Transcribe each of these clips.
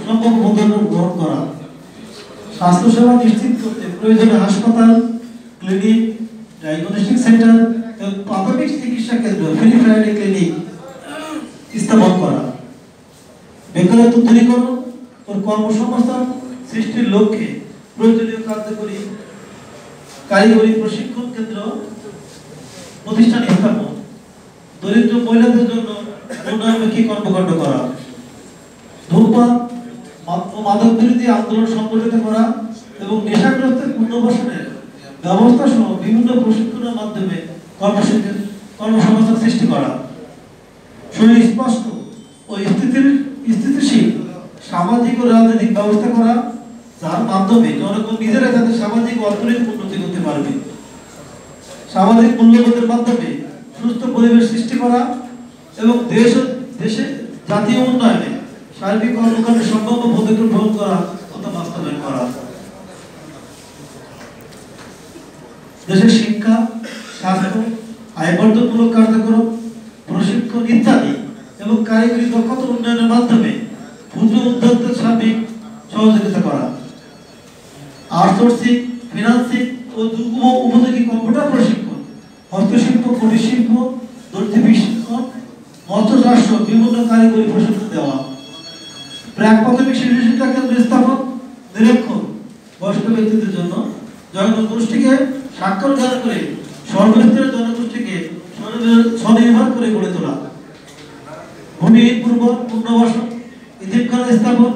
সম্ভব পদক্ষেপ গ্রহণ করা, স্বাস্থ্যসেবা নিশ্চিত করতে প্রয়োজনে হাসপাতাল, ক্লিনিক, ডায়াগনস্টিক সেন্টার এবং প্রাথমিক চিকিৎসা কেন্দ্র ফ্রি ফ্রাইডে ক্লিনিক স্থাপন করা, বেকারত্ব দূরীকরণ ও কর্মসংস্থান সৃষ্টির লক্ষ্যে প্রয়োজনীয় কারিগরি প্রশিক্ষণ কেন্দ্র প্রতিষ্ঠান স্থাপন, দরিদ্র মহিলাদের জন্য উন্নয়নমুখী কর্মকাণ্ড করা, ধূমপান ও মাদক বিরোধী আন্দোলন সংগঠিত করা এবং নেশাগ্রস্তের পুনর্বাসনের ব্যবস্থা সহ বিভিন্ন প্রশিক্ষণের মাধ্যমে কর্মসংস্থান সৃষ্টি করা, সুস্পষ্ট ও স্থিতিশীল সামাজিক ও রাজনৈতিক ব্যবস্থা করা, যার মাধ্যমে জনগণ নিজেরা তাদের সামাজিক ও অর্থনৈতিক উন্নতি করতে পারবে, সামাজিক মূল্যবোধের মাধ্যমে সুস্থ পরিবেশ সৃষ্টি করা এবং দেশে জাতীয় উন্নয়নে সার্বিক কর্মকাণ্ডে সম্ভাব্য পদক্ষেপ গ্রহণ করা তথা বাস্তবায়ন করা, দেশের শিক্ষা, স্বাস্থ্য, আয়বর্ধনমূলক কার্যক্রম, প্রশিক্ষণ ইত্যাদি এবং কারিগরি দক্ষতা উন্নয়নের মাধ্যমে ক্ষুদ্র উদ্যোক্তাদের সার্বিক সহযোগিতা করা, আউটসোর্সিং, ফিন্যান্সিং ও দুর্গম উপযোগী কম্পিউটার প্রশিক্ষণ, হস্তশিল্প, কুটির শিল্প, দর্জি প্রশিক্ষণ, মৎস্য চাষ সহ বিভিন্ন কারিগরি প্রশিক্ষণ দেওয়া, প্রাক প্রাথমিক শিশু শিক্ষা কেন্দ্র স্থাপন, নিরীক্ষণ বয়স্ক ব্যক্তিদের জন্য জনগোষ্ঠীকে স্বাক্ষর জ্ঞান করে সর্বস্তরের জনগোষ্ঠীকে স্বনির্ভর করে গড়ে তোলা, ভূমিহীন পুনর্বাসন, ইতিমখানা স্থাপন,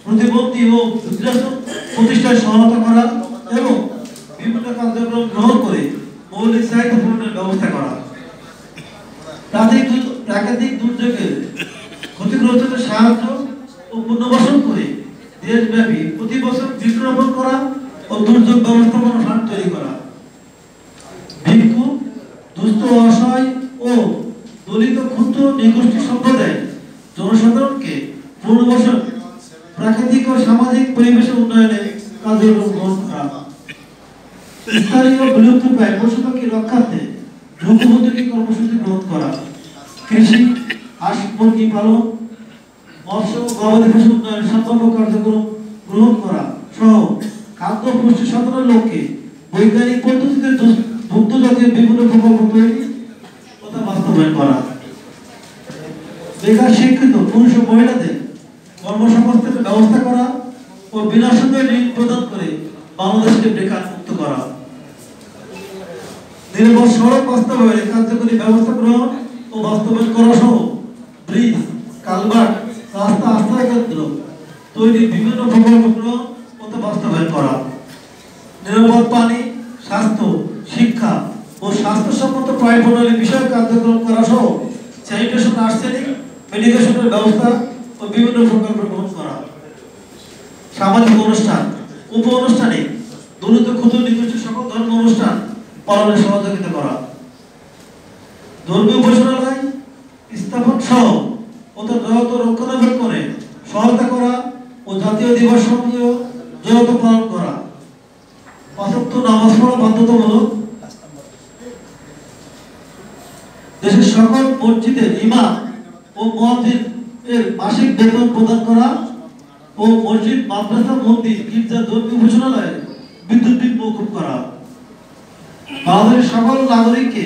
প্রতিবন্ধী ও প্রতিষ্ঠায় সহায়তা করা এবং বিভিন্ন কার্যক্রম গ্রহণ করে মৌলিক চাহিদা পূরণের ব্যবস্থা করা, প্রাকৃতিক দুর্যোগের ক্ষতিগ্রস্তদের সাহায্য ও পুনর্বাসন করে দেশব্যাপী প্রতি বছর বৃক্ষরোপণ করা ও দুর্যোগ ব্যবস্থাপনা ফান্ড তৈরি করা, ভিক্ষু, দুস্থ, অসহায় ও দলিত ক্ষুদ্র নৃগোষ্ঠী সম্প্রদায় জনসাধারণকে পুনর্বাসন, প্রাকৃতিক ও সামাজিক পরিবেশের উন্নয়নে কার্যক্রম গ্রহণ করা, স্থানীয় বিলুপ্তপ্রায় পশু পাখি রক্ষার্থে ঝুঁকিপূর্ণ কর্মসূচি গ্রহণ করা, কৃষি, হাঁস মুরগি পালন, মৎস্য ও গবাদি পশু উন্নয়নের সম্ভাব্য কার্যক্রম গ্রহণ করা সহ খাদ্য পুষ্টি সাধনের লক্ষ্যে বৈজ্ঞানিক পদ্ধতিতে দুগ্ধ জাতীয় বিভিন্ন প্রকল্প তৈরি তথা বাস্তবায়ন করা, বেকার শিক্ষিত পুরুষ ও মহিলাদের কর্মসংস্থানের ব্যবস্থা করা ও বিনা সুদে ঋণ প্রদান করে বাংলাদেশকে বেকার মুক্ত করা, নিরাপদ সড়ক বাস্তবায়নে কার্যকরী ব্যবস্থা গ্রহণ ও বাস্তবায়ন করা সহ ব্রিজ, কালভার্ট, রাস্তা, আশ্রয় কেন্দ্র তৈরি বিভিন্ন প্রকল্প গ্রহণ ও বাস্তবায়ন করা, নিরাপদ পানি, স্বাস্থ্য, শিক্ষা ও স্বাস্থ্যসম্মত পানি প্রণালী বিষয়ক কার্যক্রম করা সহ স্যানিটেশন, আর্সেনিক, মেডিকেশনের ব্যবস্থা ও বিভিন্ন প্রকল্প গ্রহণ করা, সামাজিক অনুষ্ঠান, উপ অনুষ্ঠানে দলিত ক্ষুদ্র নির্দিষ্ট সকল ধর্ম অনুষ্ঠান পালনে সহযোগিতা করা, ধর্মীয় উপাসনালয় স্থাপন সহ রক্ষণাবেক্ষণে সহায়তা করা ও জাতীয় দিবস সক্রিয় জনতা পালন করা, পাঁচ ওয়াক্ত নামাজ পড়া বাধ্যতামূলক, দেশের সকল মসজিদের ইমাম ও মুয়াজ্জিন এর মাসিক বেতন প্রদান করা ও মসজিদ, মাদ্রাসা, মন্দির, গির্জা, ধর্মীয় উপাসনালয়ে বিদ্যুৎ বিল মওকুফ করা, বাংলাদেশের সকল নাগরিককে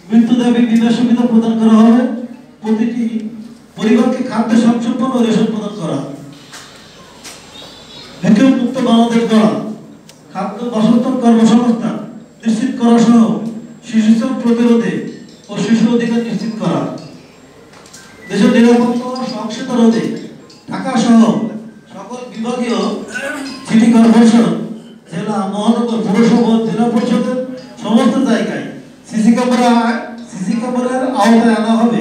মৃত্যুদাবী বিমা সুবিধা প্রদান করা হবে, প্রতিটি পরিবারকে খাদ্য সংসম্পন্ন ও রেশন প্রদান করা, ভিক্ষুক মুক্ত বাংলাদেশ গড়া, খাদ্য বাসস্থান কর্মসংস্থান নিশ্চিত করা সহ শিশুশ্রম প্রতিরোধে ও শিশু অধিকার নিশ্চিত করা, দেশের নিরাপত্তা ও সহিংসতা রোধে ঢাকা সহ সকল বিভাগীয় সিটি কর্পোরেশন, জেলা, মহানগর, পৌরসভা, জেলা পরিষদের সমস্ত জায়গায় সিসি ক্যামেরার আওতায় আনা হবে